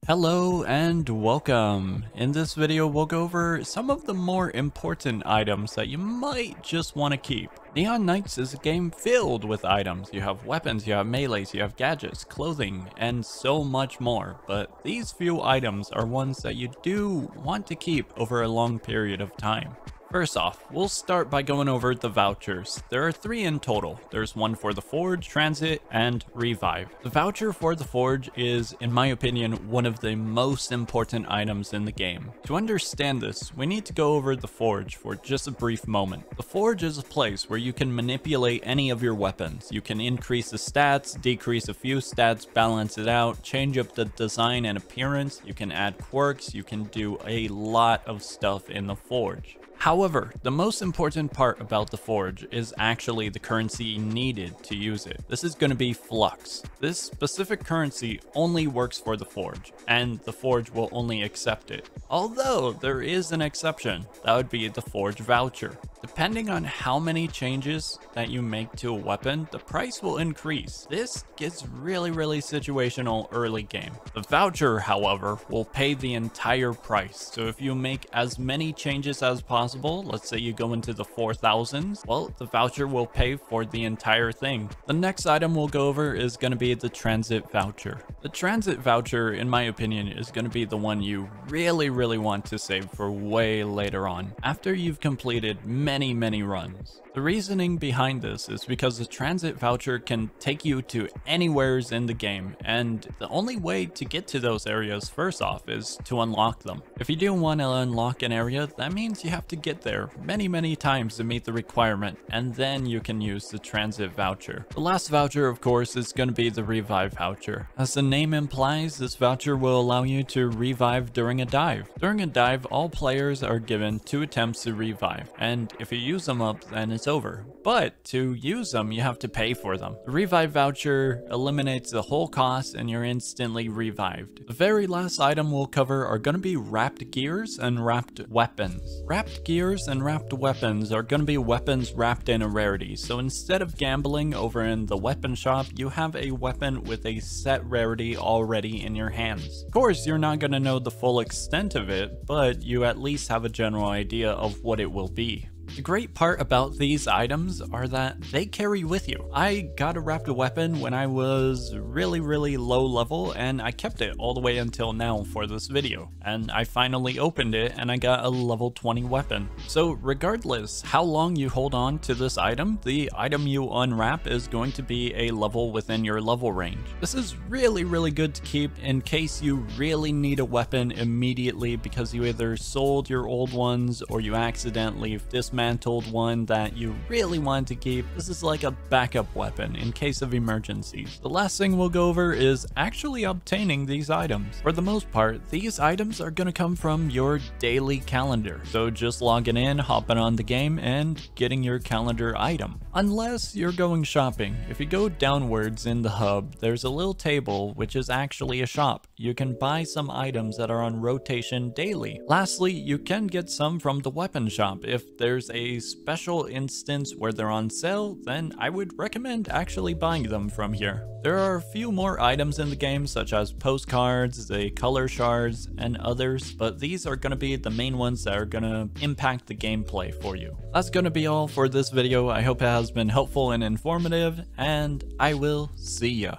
Hello and welcome. In this video, we'll go over some of the more important items that you might just want to keep. Neon Knights is a game filled with items. You have weapons, you have melees, you have gadgets, clothing, and so much more. But these few items are ones that you do want to keep over a long period of time. First off, we'll start by going over the vouchers. There are 3 in total. There's one for the Forge, Transit, and Revive. The voucher for the Forge is, in my opinion, one of the most important items in the game. To understand this, we need to go over the Forge for just a brief moment. The Forge is a place where you can manipulate any of your weapons. You can increase the stats, decrease a few stats, balance it out, change up the design and appearance. You can add quirks, you can do a lot of stuff in the Forge. However, the most important part about the Forge is actually the currency needed to use it. This is going to be Flux. This specific currency only works for the Forge, and the Forge will only accept it. Although there is an exception, that would be the Forge voucher. Depending on how many changes that you make to a weapon, the price will increase. This gets really situational early game. The voucher, however, will pay the entire price. So if you make as many changes as possible, let's say you go into the 4,000s, well, the voucher will pay for the entire thing. The next item we'll go over is going to be the Transit voucher. The Transit voucher, in my opinion, is going to be the one you really want to save for way later on, after you've completed many runs. The reasoning behind this is because the Transit voucher can take you to anywheres in the game, and the only way to get to those areas first off is to unlock them. If you do want to unlock an area, that means you have to get there many times to meet the requirement, and then you can use the Transit voucher. The last voucher, of course, is going to be the Revive voucher. As the name implies, this voucher will allow you to revive during a dive. During a dive, all players are given 2 attempts to revive, and if you use them up, then it's over. But to use them, you have to pay for them. The Revive voucher eliminates the whole cost and you're instantly revived. The very last item we'll cover are going to be wrapped gears and wrapped weapons. Wrapped gears and wrapped weapons are going to be weapons wrapped in a rarity. So instead of gambling over in the weapon shop, you have a weapon with a set rarity already in your hands. Of course, you're not going to know the full extent of it, but you at least have a general idea of what it will be. The great part about these items are that they carry with you. I got a wrapped weapon when I was really low level, and I kept it all the way until now for this video. And I finally opened it and I got a level 20 weapon. So regardless how long you hold on to this item, the item you unwrap is going to be a level within your level range. This is really good to keep in case you really need a weapon immediately because you either sold your old ones or you accidentally dismantled one that you really wanted to keep. This is like a backup weapon in case of emergencies. The last thing we'll go over is actually obtaining these items. For the most part, these items are going to come from your daily calendar. So just logging in, hopping on the game, and getting your calendar item. Unless you're going shopping. If you go downwards in the hub, there's a little table which is actually a shop. You can buy some items that are on rotation daily. Lastly, you can get some from the weapon shop. If there's a special instance where they're on sale, then I would recommend actually buying them from here. There are a few more items in the game, such as postcards, the color shards, and others, but these are going to be the main ones that are going to impact the gameplay for you. That's going to be all for this video. I hope it has been helpful and informative, and I will see ya.